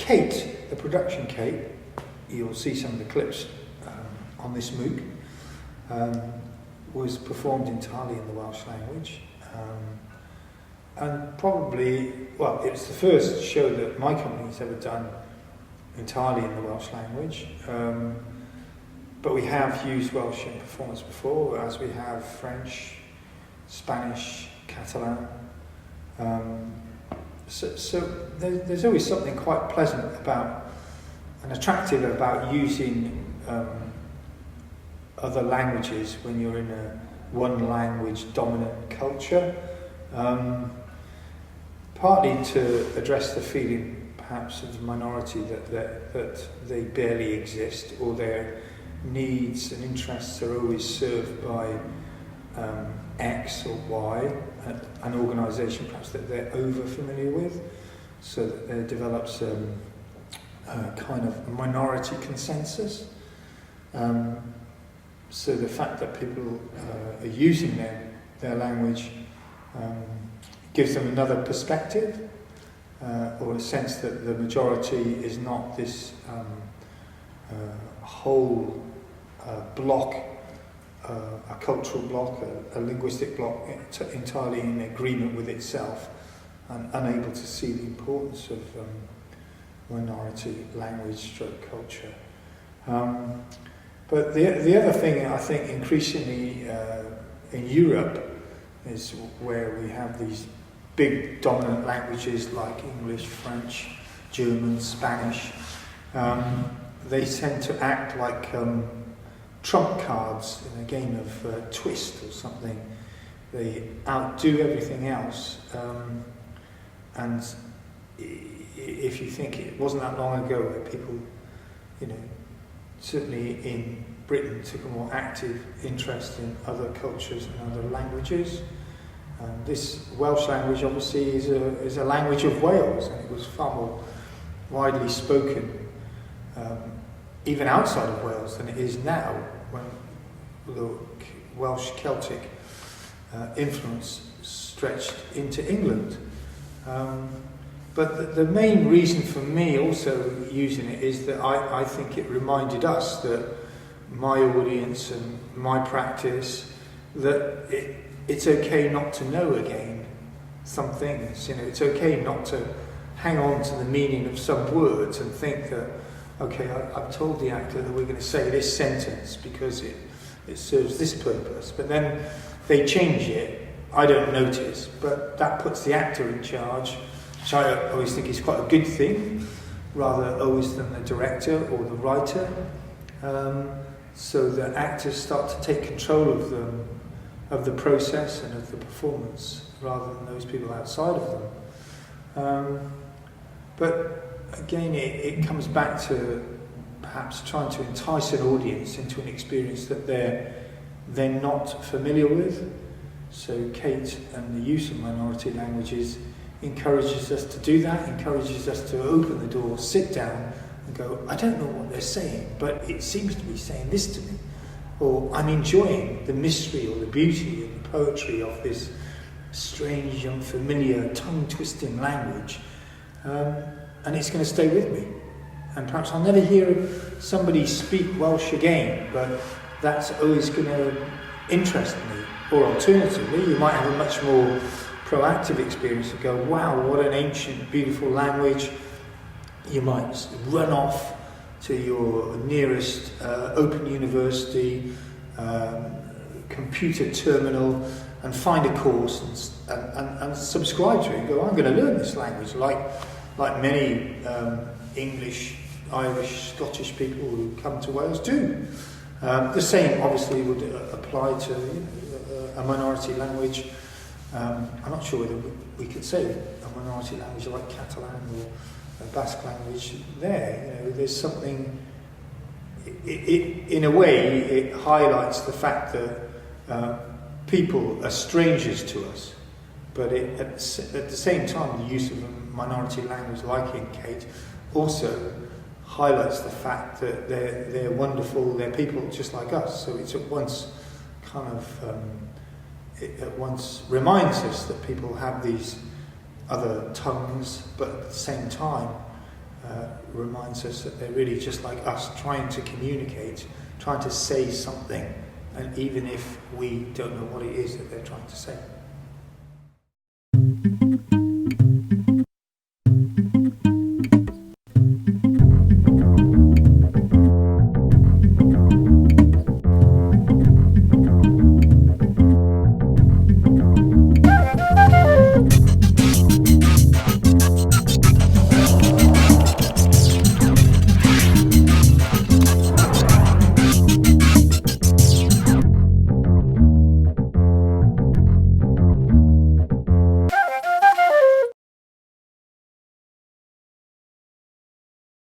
Kate, the production Kate, you'll see some of the clips on this Mooc, was performed entirely in the Welsh language. And probably, well, it's the first show that my company's ever done entirely in the Welsh language. But we have used Welsh in performance before, as we have French, Spanish, Catalan. So there's always something quite pleasant about and attractive about using other languages when you're in a one language dominant culture. Partly to address the feeling perhaps of the minority that they barely exist, or their needs and interests are always served by X or Y, an organisation perhaps that they're over familiar with, so that there develops a kind of minority consensus. So the fact that people are using their language gives them another perspective, or a sense that the majority is not this whole block, a cultural block, a linguistic block, entirely in agreement with itself and unable to see the importance of minority language stroke culture. But the other thing I think increasingly in Europe is where we have these big dominant languages like English, French, German, Spanish. They tend to act like trump cards in a game of twist or something. They outdo everything else. And if you think, it wasn't that long ago where people, certainly in Britain, took a more active interest in other cultures and other languages. This Welsh language obviously is a language of Wales, and it was far more widely spoken even outside of Wales than it is now, when the Welsh Celtic influence stretched into England. But the main reason for me also using it is that I think it reminded us, that my audience and my practice, that it's okay not to know again some things. It's okay not to hang on to the meaning of some words and think that, okay, I've told the actor that we're going to say this sentence because it serves this purpose, but then they change it. I don't notice, but that puts the actor in charge, which I always think is quite a good thing, rather always than the director or the writer. So the actors start to take control of the process and of the performance, rather than those people outside of them. But again, it comes back to perhaps trying to entice an audience into an experience that they're not familiar with. So Kate and the use of minority languages encourages us to do that, encourages us to open the door, sit down and go, I don't know what they're saying, but it seems to be saying this to me. Or I'm enjoying the mystery or the beauty and the poetry of this strange, unfamiliar, tongue-twisting language. And it's going to stay with me. And perhaps I'll never hear somebody speak Welsh again, but that's always going to interest me. Or alternatively, you might have a much more proactive experience and go, wow, what an ancient, beautiful language. You might run off to your nearest open university, computer terminal, and find a course and subscribe to it and go, I'm going to learn this language, like many English, Irish, Scottish people who come to Wales do. The same obviously would apply to a minority language. I'm not sure whether we could say a minority language like Catalan or a Basque language there. There's something, in a way, it highlights the fact that people are strangers to us, but at the same time, the use of a minority language like in Kate also highlights the fact that they're wonderful, they're people just like us. So it's at once kind of it at once reminds us that people have these other tongues, but at the same time reminds us that they're really just like us, trying to communicate, trying to say something, and even if we don't know what it is that they're trying to say.